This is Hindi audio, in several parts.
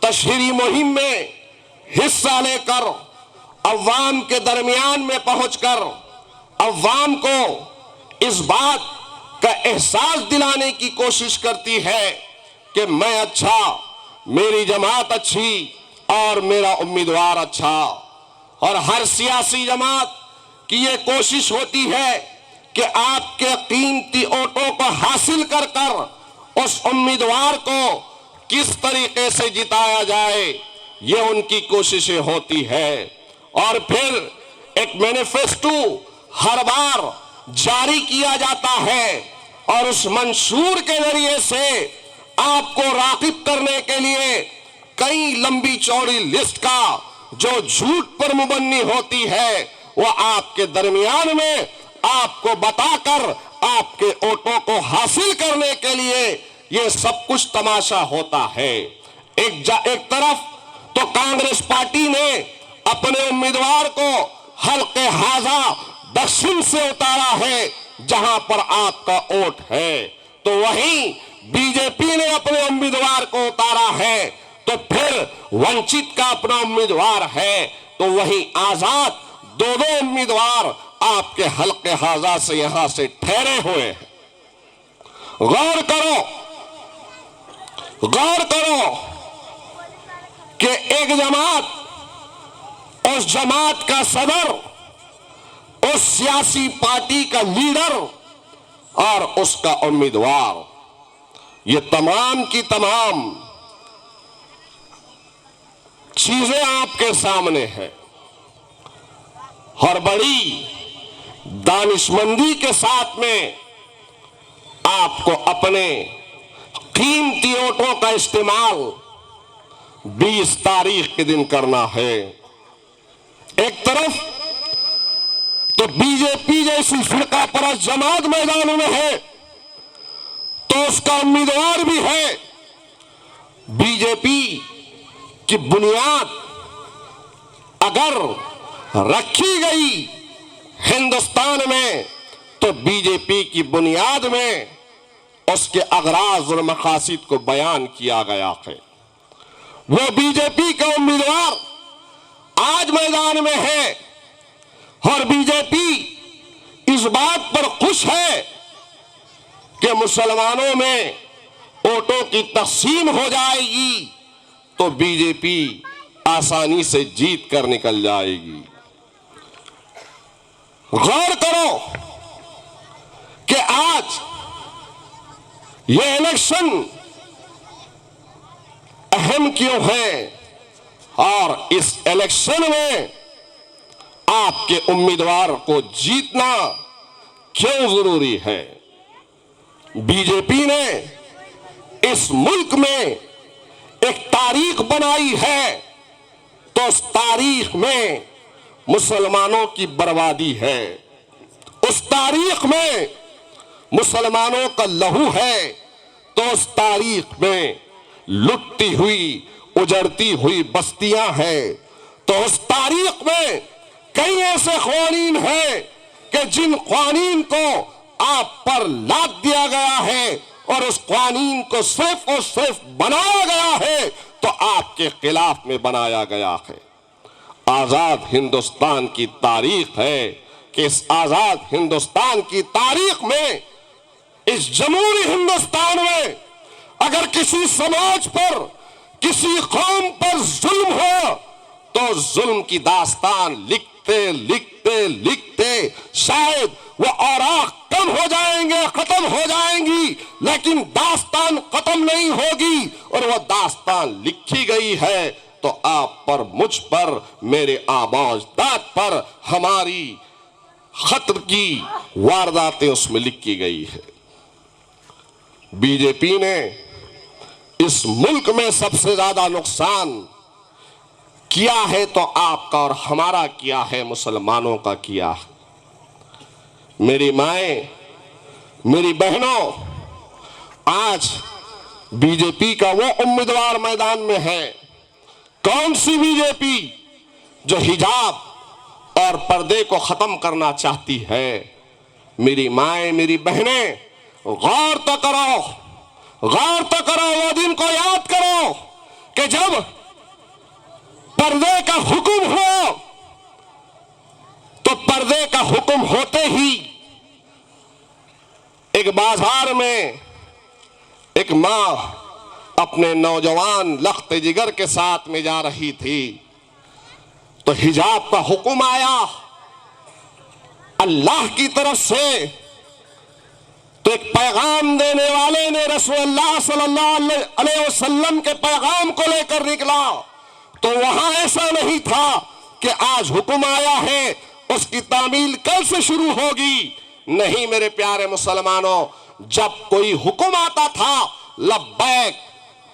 तशहीरी मुहिम में हिस्सा लेकर अवाम के दरमियान में पहुंचकर अवाम को इस बात का एहसास दिलाने की कोशिश करती है कि मैं अच्छा, मेरी जमात अच्छी और मेरा उम्मीदवार अच्छा। और हर सियासी जमात की ये कोशिश होती है कि आपके कीमती वोटों को हासिल कर कर उस उम्मीदवार को किस तरीके से जिताया जाए, ये उनकी कोशिशें होती है। और फिर एक मैनिफेस्टो हर बार जारी किया जाता है और उस मंशूर के जरिए से आपको राग़िब करने के लिए कई लंबी चौड़ी लिस्ट का जो झूठ पर मुबन्नी होती है वो आपके दरमियान में आपको बताकर आपके वोटों को हासिल करने के लिए ये सब कुछ तमाशा होता है। एक तरफ तो कांग्रेस पार्टी ने अपने उम्मीदवार को हल्के हाजा दक्षिण से उतारा है जहां पर आपका वोट है, तो वहीं बीजेपी ने अपने उम्मीदवार को उतारा है, तो फिर वंचित का अपना उम्मीदवार है, तो वहीं आजाद दो उम्मीदवार आपके हल्के हाजा से यहां से ठहरे हुए हैं। गौर करो कि एक जमात, उस जमात का सदर, उस सियासी पार्टी का लीडर और उसका उम्मीदवार, ये तमाम की तमाम चीजें आपके सामने हैं और बड़ी दानिशमंदी के साथ में आपको अपने कीमती वोटों का इस्तेमाल 20 तारीख के दिन करना है। एक तरफ तो बीजेपी जैसी फिरका परस्त जमात मैदान में है, तो उसका उम्मीदवार भी है। बीजेपी की बुनियाद अगर रखी गई हिंदुस्तान में, तो बीजेपी की बुनियाद में उसके अगराज और मकासद को बयान किया गया है। वो बीजेपी का उम्मीदवार आज मैदान में है और बीजेपी इस बात पर खुश है कि मुसलमानों में वोटों की तकसीम हो जाएगी तो बीजेपी आसानी से जीत कर निकल जाएगी। गौर करो कि आज ये इलेक्शन अहम क्यों है और इस इलेक्शन में आपके उम्मीदवार को जीतना क्यों जरूरी है। बीजेपी ने इस मुल्क में एक तारीख बनाई है, तो उस तारीख में मुसलमानों की बर्बादी है, उस तारीख में मुसलमानों का लहू है, तो उस तारीख में लुटती हुई उजड़ती हुई बस्तियां हैं, तो उस तारीख में कई ऐसे क़वानीन हैं कि जिन क़वानीन को आप पर लाद दिया गया है और उस क़वानीन को सिर्फ और सिर्फ बनाया गया है तो आपके खिलाफ में बनाया गया है। आजाद हिंदुस्तान की तारीख है कि इस आजाद हिंदुस्तान की तारीख में, इस जमहूरी हिंदुस्तान में अगर किसी समाज पर, किसी कौम पर जुल्म हो तो जुल्म की दास्तान लिखते लिखते लिखते शायद वो औराक कम हो जाएंगे, खत्म हो जाएंगी, लेकिन दास्तान खत्म नहीं होगी। और वो दास्तान लिखी गई है तो आप पर, मुझ पर, मेरे आबाज़दाद पर हमारी खतर की वारदातें उसमें लिखी गई है। बीजेपी ने इस मुल्क में सबसे ज्यादा नुकसान किया है तो आपका और हमारा किया है, मुसलमानों का किया है। मेरी माएं, मेरी बहनों, आज बीजेपी का वो उम्मीदवार मैदान में है। कौन सी बीजेपी? जो हिजाब और पर्दे को खत्म करना चाहती है। मेरी माएं, मेरी बहनें, गौर तो करो, वो दिन को याद करो कि जब पर्दे का हुक्म हो तो पर्दे का हुक्म होते ही एक बाजार में एक मां अपने नौजवान लख्त जिगर के साथ में जा रही थी तो हिजाब का हुक्म आया अल्लाह की तरफ से। तो एक पैगाम देने वाले ने रसूलुल्लाह सल्लल्लाहु अलैहि वसल्लम के पैगाम को लेकर निकला तो वहां ऐसा नहीं था कि आज हुक्म आया है उसकी तामील कल से शुरू होगी। नहीं मेरे प्यारे मुसलमानों, जब कोई हुक्म आता था लब्बैक,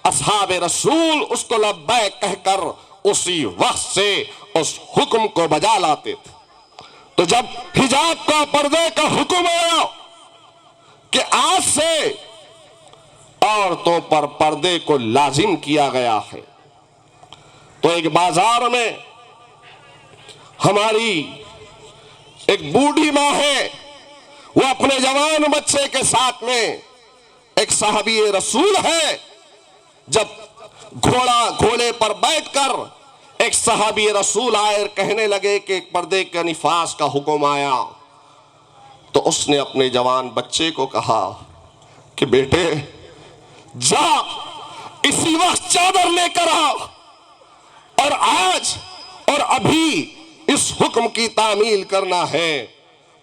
असहाबे रसूल उसको लब्बैक कहकर उसी वक्त से उस हुक्म को बजा लाते थे। तो जब हिजाब का पर्दे का हुक्म आया कि आज से औरतों पर पर्दे को लाजिम किया गया है तो एक बाजार में हमारी एक बूढ़ी मां है, वो अपने जवान बच्चे के साथ में एक साहबी रसूल है। जब घोड़े पर बैठकर एक साहबी रसूल आए कहने लगे कि पर्दे के निफास का हुक्म आया तो उसने अपने जवान बच्चे को कहा कि बेटे जा इसी वक्त चादर लेकर आ और आज और अभी इस हुक्म की तामील करना है।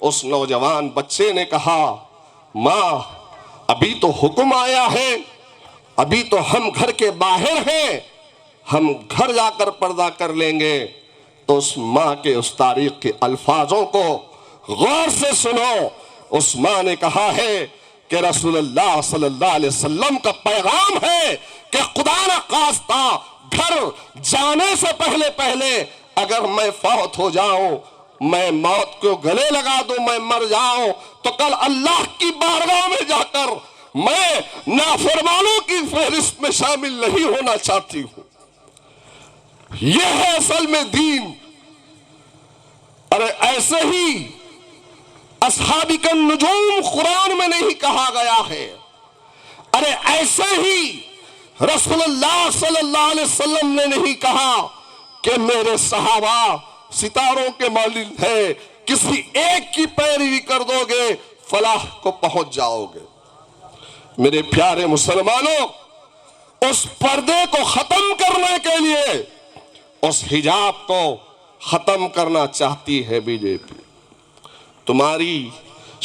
उस नौजवान बच्चे ने कहा मां अभी तो हुक्म आया है, अभी तो हम घर के बाहर हैं, हम घर जाकर पर्दा कर लेंगे। तो उस मां के उस तारीख के अल्फाजों को गौर से सुनो। उस मां ने कहा है कि रसूलुल्लाह सल्लल्लाहु अलैहि वसल्लम का पैगाम है कि खुदा न खास्ता घर जाने से पहले पहले अगर मैं फौत हो जाऊं, मैं मौत को गले लगा दूं, मैं मर जाऊं तो कल अल्लाह की बारगाह में जाकर मैं नाफरमानों की फहरिस्त में शामिल नहीं होना चाहती हूं। यह है असल में दीन। अरे ऐसे ही अस्हाबिकन नुजूम कुरान में नहीं कहा गया है। अरे ऐसे ही रसूलुल्लाह सल्लल्लाहु अलैहि वसल्लम ने नहीं कहा कि मेरे सहाबा सितारों के मालिक है, किसी एक की पैरवी कर दोगे फलाह को पहुंच जाओगे। मेरे प्यारे मुसलमानों, उस पर्दे को खत्म करने के लिए उस हिजाब को खत्म करना चाहती है बीजेपी। तुम्हारी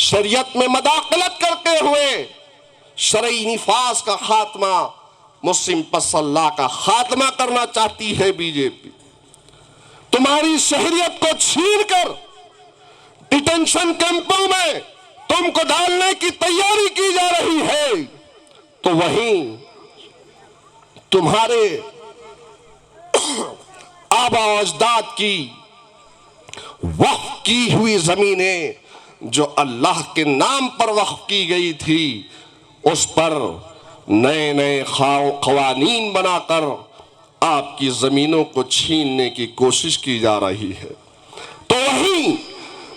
शरीयत में मदाखलत करते हुए शरई निफास का खात्मा, मुस्लिम पसल्ला का खात्मा करना चाहती है बीजेपी। तुम्हारी शहरियत को छीनकर डिटेंशन कैंपों में तुमको डालने की तैयारी की जा रही है तो वहीं तुम्हारे आबा अजदाद की वक्फ की हुई जमीनें जो अल्लाह के नाम पर वक्फ की गई थी उस पर नए नए क़वानीन बनाकर आपकी जमीनों को छीनने की कोशिश की जा रही है। तो वहीं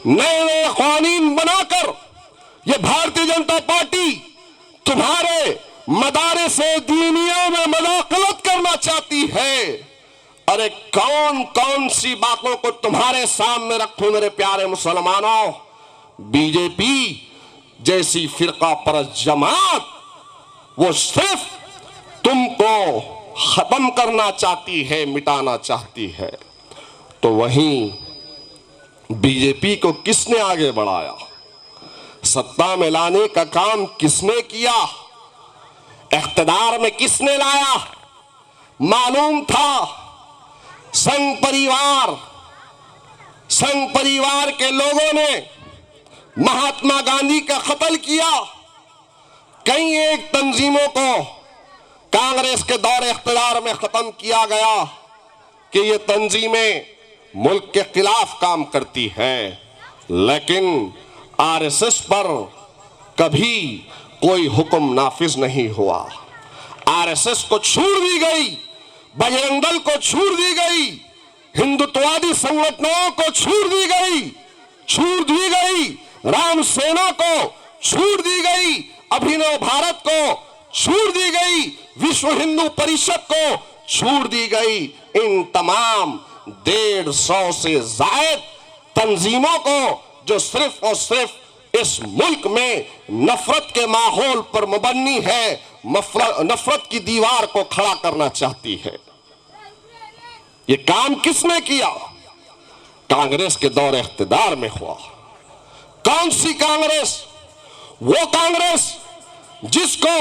नए नए क़वानीन बनाकर ये भारतीय जनता पार्टी तुम्हारे मदारिस दीनिया में मदाखलत करना चाहती है। अरे कौन कौन सी बातों को तुम्हारे सामने रखूं मेरे प्यारे मुसलमानों। बीजेपी जैसी फिरका परस्त जमात वो सिर्फ तुमको खत्म करना चाहती है, मिटाना चाहती है। तो वहीं बीजेपी को किसने आगे बढ़ाया, सत्ता में लाने का काम किसने किया, इख्तिदार में किसने लाया। मालूम था संघ परिवार के लोगों ने महात्मा गांधी का कत्ल किया। कई एक तंजीमों को कांग्रेस के दौर इख्तिदार में खत्म किया गया कि ये तंजीमें मुल्क के खिलाफ काम करती है, लेकिन आरएसएस पर कभी कोई हुक्म नाफिज नहीं हुआ। आरएसएस को छूट दी गई, बजरंग दल को छूट दी गई, हिंदुत्ववादी संगठनों को छूट दी गई, राम सेना को छूट दी गई, अभिनव भारत को छूट दी गई, विश्व हिंदू परिषद को छूट दी गई इन तमाम 150 से जायद तंजीमों को जो सिर्फ और सिर्फ इस मुल्क में नफरत के माहौल पर मुबन्नी है, नफरत की दीवार को खड़ा करना चाहती है। ये काम किसने किया? कांग्रेस के दौर इख्तिदार में हुआ। कौन सी कांग्रेस? वो कांग्रेस जिसको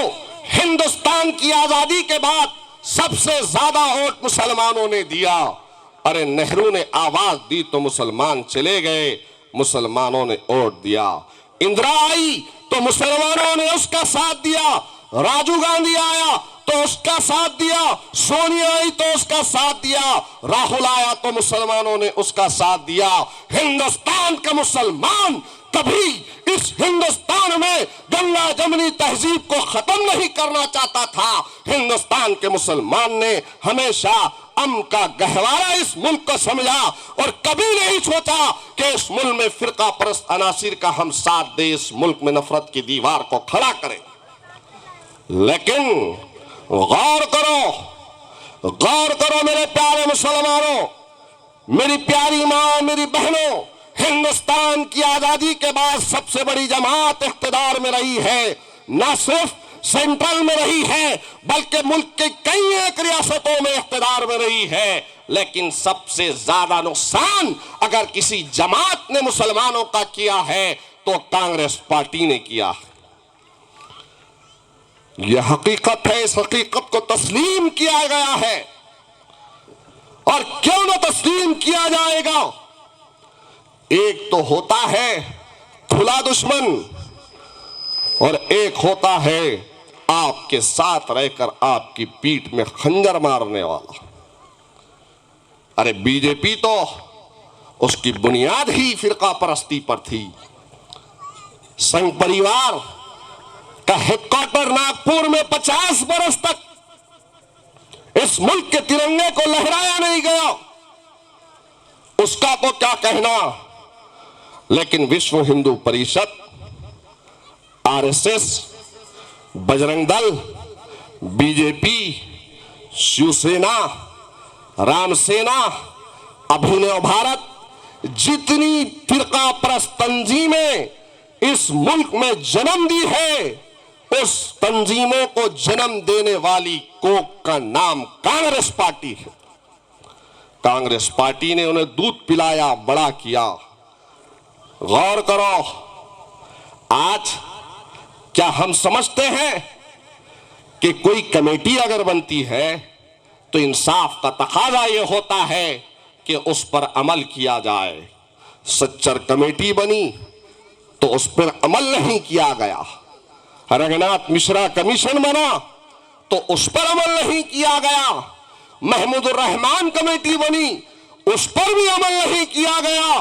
हिंदुस्तान की आजादी के बाद सबसे ज्यादा वोट मुसलमानों ने दिया। अरे नेहरू ने आवाज दी तो मुसलमान चले गए, मुसलमानों ने वोट दिया। इंदिरा आई तो मुसलमानों ने उसका साथ दिया, राजीव गांधी आया तो उसका साथ दिया, सोनिया आई तो उसका साथ दिया, राहुल आया तो मुसलमानों ने उसका साथ दिया। हिंदुस्तान का मुसलमान कभी इस हिंदुस्तान में गंगा जमनी तहजीब को खत्म नहीं करना चाहता था। हिंदुस्तान के मुसलमान ने हमेशा अमन का गहवारा इस मुल्क को समझा और कभी नहीं सोचा कि इस मुल्क में फिरका परस्त अनासिर का हम साथ दे, इस मुल्क में नफरत की दीवार को खड़ा करें। लेकिन गौर करो मेरे प्यारे मुसलमानों, मेरी प्यारी मां, मेरी बहनों, हिंदुस्तान की आजादी के बाद सबसे बड़ी जमात इख्तिदार में रही है। न सिर्फ सेंट्रल में रही है बल्कि मुल्क के कई एक रियासतों में इख्तिदार में रही है। लेकिन सबसे ज्यादा नुकसान अगर किसी जमात ने मुसलमानों का किया है तो कांग्रेस पार्टी ने किया। यह हकीकत है, इस हकीकत को तस्लीम किया गया है। और क्यों ना तस्लीम किया जाएगा? एक तो होता है खुला दुश्मन और एक होता है आपके साथ रहकर आपकी पीठ में खंजर मारने वाला। अरे बीजेपी तो उसकी बुनियाद ही फिरका परस्ती पर थी। संघ परिवार का हेडक्वार्टर नागपुर में 50 बरस तक इस मुल्क के तिरंगे को लहराया नहीं गया, उसका तो क्या कहना। लेकिन विश्व हिंदू परिषद, आरएसएस, बजरंग दल, बीजेपी, शिवसेना, रामसेना, अभिनव भारत, जितनी फिरका परस्त तंजीमें इस मुल्क में जन्म दी है, उस तंजीमों को जन्म देने वाली कोक का नाम कांग्रेस पार्टी है। कांग्रेस पार्टी ने उन्हें दूध पिलाया, बड़ा किया। गौर करो, आज क्या हम समझते हैं कि कोई कमेटी अगर बनती है तो इंसाफ का तकाजा यह होता है कि उस पर अमल किया जाए। सच्चर कमेटी बनी तो उस पर अमल नहीं किया गया। रंगनाथ मिश्रा कमीशन बना तो उस पर अमल नहीं किया गया। महमूदुर रहमान कमेटी बनी, उस पर भी अमल नहीं किया गया।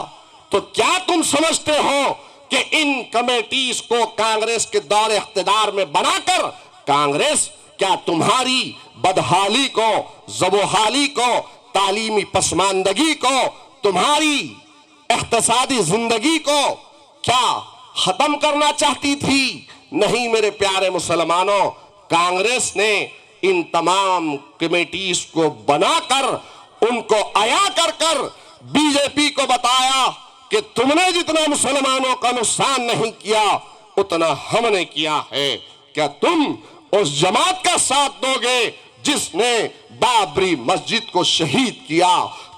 तो क्या तुम समझते हो कि इन कमेटीज को कांग्रेस के दौर इख्तिदार में बनाकर कांग्रेस क्या तुम्हारी बदहाली को, ज़बोहाली को, तालीमी पसमानदगी को, तुम्हारी इख्तिसादी जिंदगी को क्या खत्म करना चाहती थी? नहीं मेरे प्यारे मुसलमानों, कांग्रेस ने इन तमाम कमेटीज को बनाकर उनको अया कर बीजेपी को बताया कि तुमने जितना मुसलमानों का नुकसान नहीं किया उतना हमने किया है। क्या तुम उस जमात का साथ दोगे जिसने बाबरी मस्जिद को शहीद किया?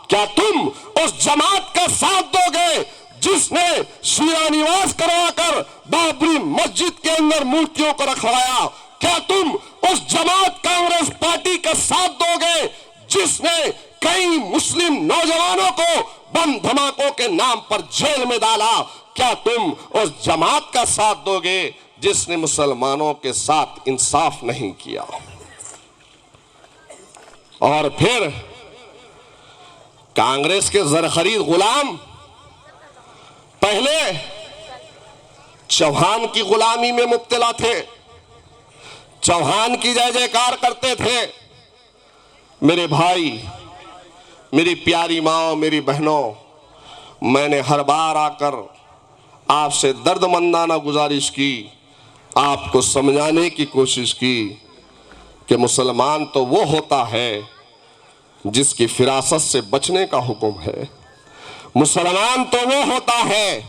क्या तुम उस जमात का साथ दोगे जिसने शिया निवास करवाकर बाबरी मस्जिद के अंदर मूर्तियों को रखवाया? क्या तुम उस जमात कांग्रेस पार्टी का साथ दोगे जिसने कई मुस्लिम नौजवानों को बम धमाकों के नाम पर जेल में डाला? क्या तुम उस जमात का साथ दोगे जिसने मुसलमानों के साथ इंसाफ नहीं किया? और फिर कांग्रेस के जर खरीद गुलाम पहले चौहान की गुलामी में मुब्तला थे, चौहान की जय जयकार करते थे। मेरे भाई, मेरी प्यारी माँ, मेरी बहनों, मैंने हर बार आकर आपसे दर्दमंदाना गुजारिश की, आपको समझाने की कोशिश की कि मुसलमान तो वो होता है जिसकी फिरासत से बचने का हुक्म है। मुसलमान तो वो होता है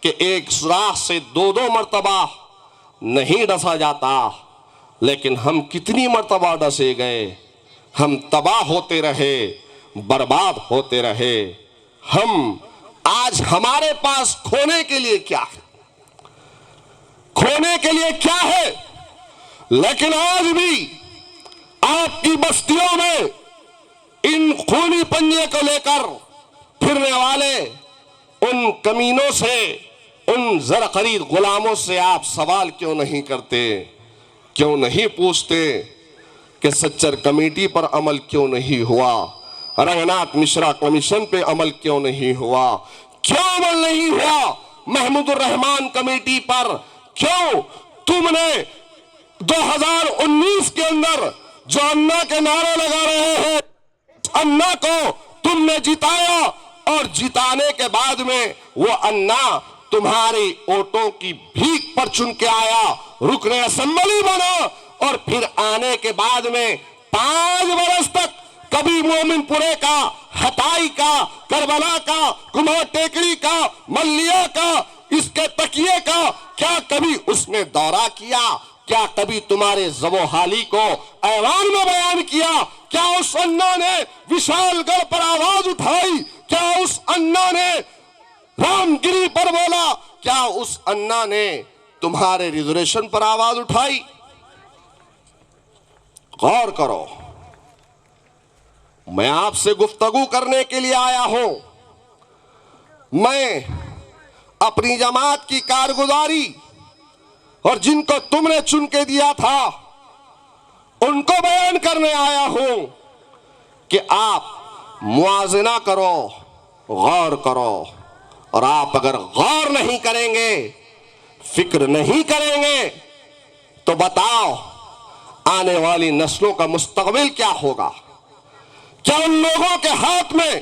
कि एक सुराख से दो दो मर्तबा नहीं डसा जाता, लेकिन हम कितनी मर्तबा डसे गए, हम तबाह होते रहे, बर्बाद होते रहे। हम आज हमारे पास खोने के लिए क्या है, खोने के लिए क्या है, लेकिन आज भी आपकी बस्तियों में इन खूनी पंजे को लेकर फिरने वाले उन कमीनों से, उन जर खरीद गुलामों से आप सवाल क्यों नहीं करते, क्यों नहीं पूछते कि सच्चर कमेटी पर अमल क्यों नहीं हुआ, रंगनाथ मिश्रा कमीशन पे अमल क्यों नहीं हुआ, क्यों अमल नहीं हुआ महमूदुर रहमान कमेटी पर, क्यों तुमने 2019 के अंदर जो अन्ना के नारे लगा रहे हैं, अन्ना को तुमने जिताया और जिताने के बाद में वो अन्ना तुम्हारी वोटों की भीख पर चुन के आया, रुकने असेंबली बना, और फिर आने के बाद में 5 बरस तक कभी मोमिनपुरे का, हताई का, करबला का, कुमार टेकरी का, मल्लिया का, इसके तकिए का क्या कभी उसने दौरा किया? क्या कभी तुम्हारे जबोहाली को ऐवान में बयान किया? क्या उस अन्ना ने विशालगढ़ पर आवाज उठाई? क्या उस अन्ना ने रामगिरी पर बोला? क्या उस अन्ना ने तुम्हारे रिजर्वेशन पर आवाज उठाई? गौर करो, मैं आपसे गुफ्तगू करने के लिए आया हूं। मैं अपनी जमात की कारगुजारी और जिनको तुमने चुन के दिया था उनको बयान करने आया हूं कि आप मुआजना करो, गौर करो, और आप अगर गौर नहीं करेंगे, फिक्र नहीं करेंगे, तो बताओ आने वाली नस्लों का मुस्तकबिल क्या होगा? क्या उन लोगों के हाथ में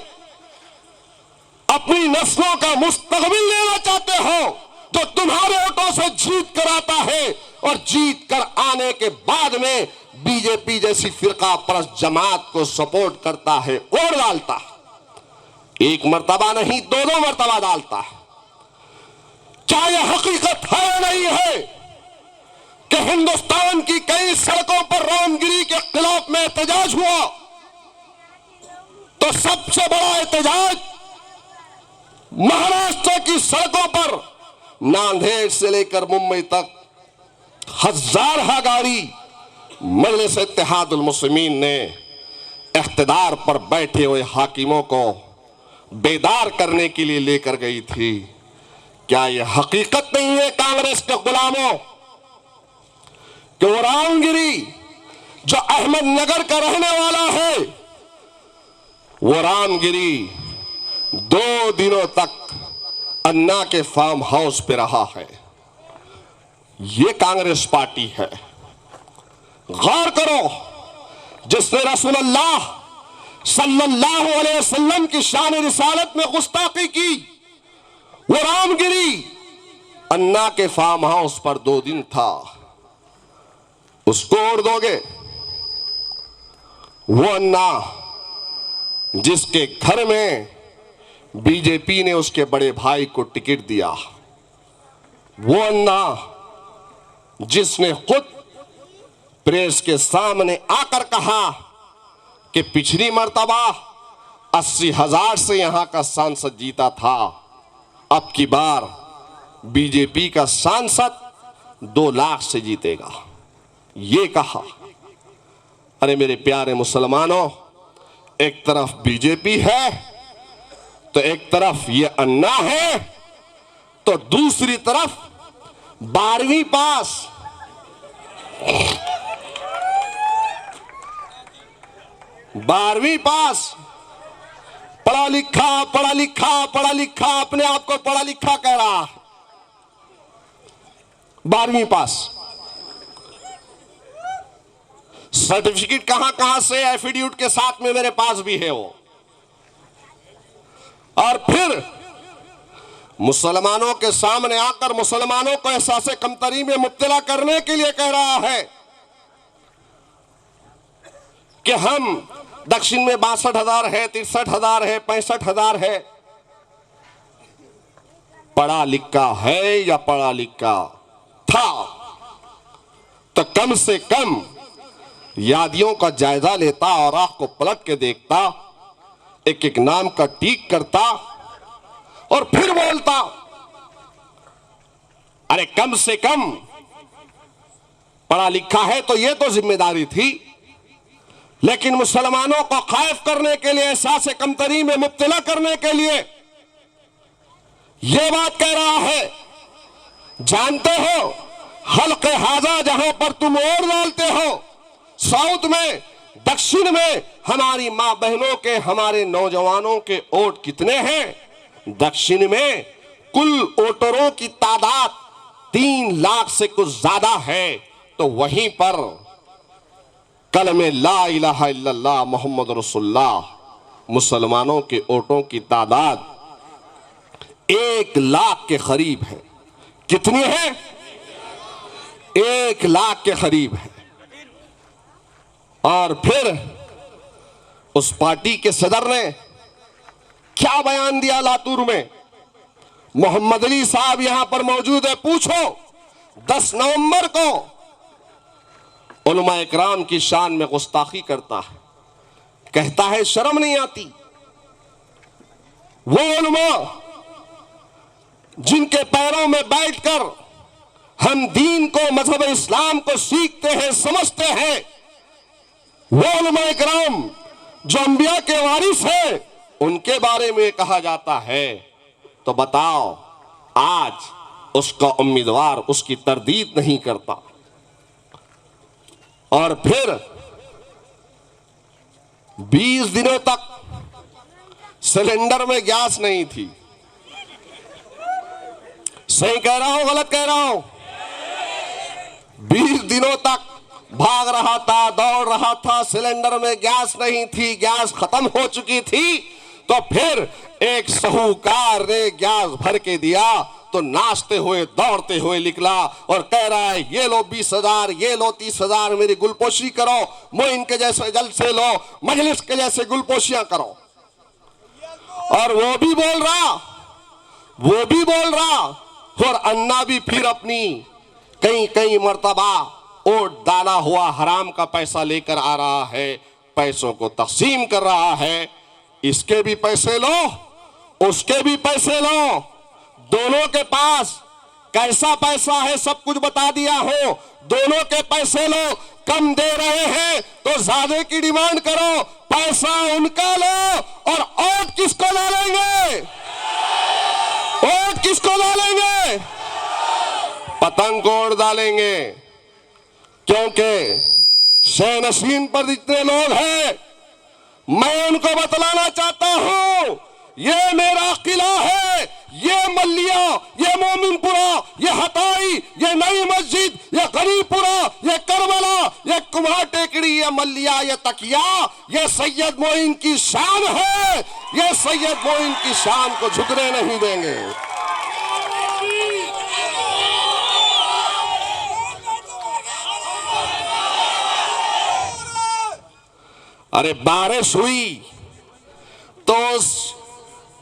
अपनी नस्लों का मुस्तकबिल लेना चाहते हो जो तुम्हारे वोटों से जीत कर आता है और जीत कर आने के बाद में बीजेपी जैसी फिरका परस्त जमात को सपोर्ट करता है, वोट डालता है, एक मर्तबा नहीं 2-2 मर्तबा डालता है? क्या यह हकीकत है या नहीं है कि हिंदुस्तान की कई सड़कों पर रामगिरी के खिलाफ में एहतजाज हुआ, तो सबसे बड़ा एहतजाज महाराष्ट्र की सड़कों पर नांदेड़ से लेकर मुंबई तक हजारों गाड़ी मजलिस इत्तेहादुल मुस्लिमीन ने इख्तिदार पर बैठे हुए हाकिमों को बेदार करने के लिए लेकर गई थी। क्या यह हकीकत नहीं है कांग्रेस के गुलामों कि वो रामगिरी जो अहमदनगर का रहने वाला है, वो रामगिरी 2 दिनों तक अन्ना के फार्म हाउस पे रहा है? ये कांग्रेस पार्टी है। गौर करो, जिसने रसूलुल्लाह सल्लल्लाहु अलैहि वसल्लम की शान रिसालत में गुस्ताखी की, वो रामगिरी अन्ना के फार्म हाउस पर 2 दिन था। उसको ओढ़ दोगे? वो अन्ना जिसके घर में बीजेपी ने उसके बड़े भाई को टिकट दिया, वो अन्ना जिसने खुद प्रेस के सामने आकर कहा कि पिछली मर्तबा 80,000 से यहां का सांसद जीता था, अब की बार बीजेपी का सांसद 2 लाख से जीतेगा, ये कहा। अरे मेरे प्यारे मुसलमानों, एक तरफ बीजेपी है तो एक तरफ ये अन्ना है, तो दूसरी तरफ 12वीं पास पढ़ा लिखा अपने आप को पढ़ा लिखा कह रहा है, 12वीं पास सर्टिफिकेट कहां से एफिडेविट के साथ में मेरे पास भी है वो। और फिर मुसलमानों के सामने आकर मुसलमानों को एहसास कमतरी में मुब्तला करने के लिए कह रहा है कि हम दक्षिण में 62,000 है, 63,000 है, 65,000 है। पढ़ा लिखा है या पढ़ा लिखा था तो कम से कम यादियों का जायजा लेता और आंख को पलट के देखता, एक एक नाम का टीक करता और फिर बोलता। अरे कम से कम पढ़ा लिखा है तो ये तो जिम्मेदारी थी, लेकिन मुसलमानों को खौफ करने के लिए, एहसास कमतरी में मुब्तला करने के लिए यह बात कह रहा है। जानते हो हल्के हाजा जहां पर तुम और डालते हो, साउथ में, दक्षिण में हमारी मां बहनों के, हमारे नौजवानों के वोट कितने हैं? दक्षिण में कुल वोटरों की तादाद 3 लाख से कुछ ज्यादा है, तो वहीं पर कलमे ला इलाहा इल्लल्लाह मोहम्मद रसूलुल्लाह मुसलमानों के वोटों की तादाद 1 लाख के करीब है। कितनी है? 1 लाख के करीब है। और फिर उस पार्टी के सदर ने क्या बयान दिया लातूर में? मोहम्मद अली साहब यहां पर मौजूद है, पूछो 10 नवंबर को उलमा इकराम की शान में गुस्ताखी करता है, कहता है शर्म नहीं आती। वो उलमा जिनके पैरों में बैठकर हम दीन को, मजहब इस्लाम को सीखते हैं, समझते हैं, वो उलमा इकराम जो अंबिया के वारिस हैं, उनके बारे में कहा जाता है, तो बताओ आज उसका उम्मीदवार उसकी तरदीद नहीं करता। और फिर 20 दिनों तक सिलेंडर में गैस नहीं थी। सही कह रहा हूं, गलत कह रहा हूं? 20 दिनों तक भाग रहा था, दौड़ रहा था, सिलेंडर में गैस नहीं थी, गैस खत्म हो चुकी थी। तो फिर एक साहूकार ने गैस भर के दिया, तो नाचते हुए दौड़ते हुए निकला और कह रहा है ये लो 20,000, ये लो 30,000, मेरी गुलपोशी करो, मोइन के जैसे जलसे लो, मजलिस के जैसे गुलपोशियां करो। और वो भी बोल रहा और अन्ना भी फिर अपनी कई मर्तबा वोट डाला हुआ हराम का पैसा लेकर आ रहा है, पैसों को तकसीम कर रहा है। इसके भी पैसे लो, उसके भी पैसे लो, दोनों के पास कैसा पैसा है सब कुछ बता दिया हो। दोनों के पैसे लो, कम दे रहे हैं तो ज्यादा की डिमांड करो, पैसा उनका लो। और वोट किसको डालेंगे? वोट किसको डालेंगे? पतंग को वोट डालेंगे, क्योंकि शह नशीन पर जितने लोग हैं, मैं उनको बतलाना चाहता हूं, ये मेरा किला है, ये मल्लिया, ये मोमिनपुरा, ये हताई, ये नई मस्जिद, ये गरीपुरा, ये करबला, ये कुम्हार टेकड़ी, ये मल्लिया, ये तकिया, ये सैयद मोइन की शान है। ये सैयद मोइन की शान को झुकने नहीं देंगे। अरे बारिश हुई तो उस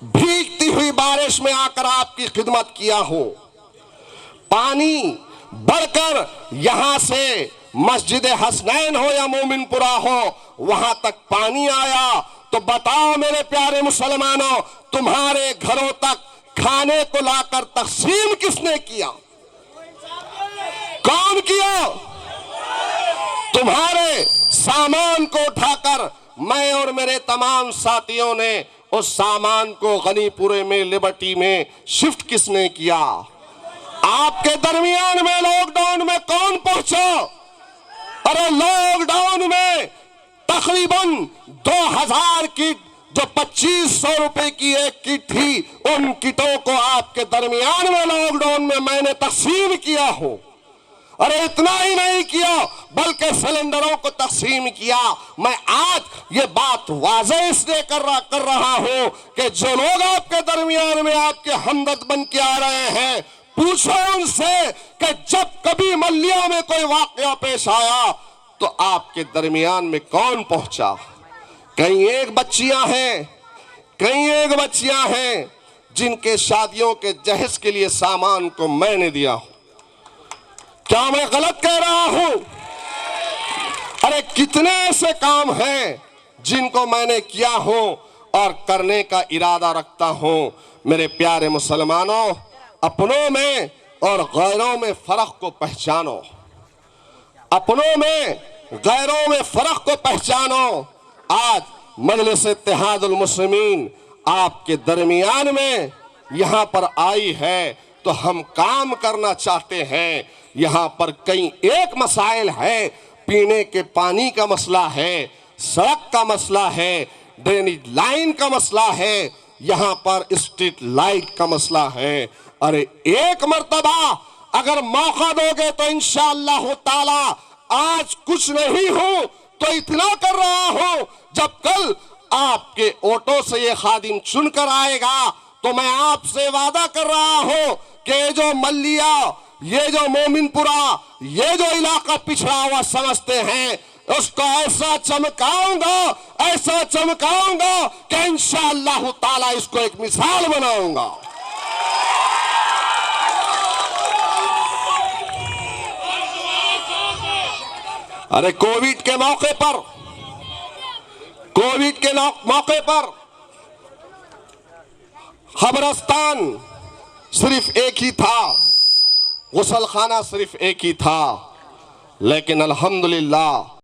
भीगती हुई बारिश में आकर आपकी खिदमत किया हूं। पानी बढ़कर यहां से मस्जिद हसनैन हो या मोमिनपुरा हो, वहां तक पानी आया। तो बताओ मेरे प्यारे मुसलमानों, तुम्हारे घरों तक खाने को लाकर तकसीम किसने किया? कौन किया? तुम्हारे सामान को उठाकर मैं और मेरे तमाम साथियों ने उस सामान को गनीपुरे में, लिबर्टी में शिफ्ट किसने किया? आपके दरमियान में लॉकडाउन में कौन पहुंचा? अरे लॉकडाउन में तकरीबन 2000 किट, जो 2500 रुपए की एक किट थी, उन किटों को आपके दरमियान में लॉकडाउन में मैंने तकसीम किया हो। अरे इतना ही नहीं किया, बल्कि सिलेंडरों को तकसीम किया। मैं आज ये बात वाज़ेह इसलिए कर रहा हूं कि जो लोग आपके दरमियान में आपके हमदर्द बन के आ रहे हैं, पूछो उनसे कि जब कभी मल्लिया में कोई वाकया पेश आया तो आपके दरमियान में कौन पहुंचा? कई एक बच्चियां हैं जिनके शादियों के जहेज के लिए सामान को मैंने दिया हूं। क्या मैं गलत कह रहा हूं? अरे कितने ऐसे काम हैं जिनको मैंने किया हूं और करने का इरादा रखता हूं। मेरे प्यारे मुसलमानों, अपनों में और गैरों में फर्क को पहचानो। अपनों में गैरों में फर्क को पहचानो। आज मजलिस इत्तेहादुल मुस्लिमीन आपके दरमियान में यहां पर आई है तो हम काम करना चाहते हैं। यहां पर कई एक मसाइल है, पीने के पानी का मसला है, सड़क का मसला है, ड्रेनेज लाइन का मसला है, यहां पर स्ट्रीट लाइट का मसला है। अरे एक मर्तबा अगर मौका दोगे तो इंशाअल्लाह ताला आज कुछ नहीं हूं तो इतना कर रहा हूं, जब कल आपके ऑटो से ये खादिम चुनकर आएगा तो मैं आपसे वादा कर रहा हूं कि ये जो मल्लिया, ये जो मोमिनपुरा, ये जो इलाका पिछड़ा हुआ समझते हैं, उसको ऐसा चमकाऊंगा कि इंशाअल्लाह ताला इसको एक मिसाल बनाऊंगा। अरे कोविड के मौके पर खबरस्तान सिर्फ एक ही था, गुसलखाना सिर्फ एक ही था, लेकिन अल्हम्दुलिल्लाह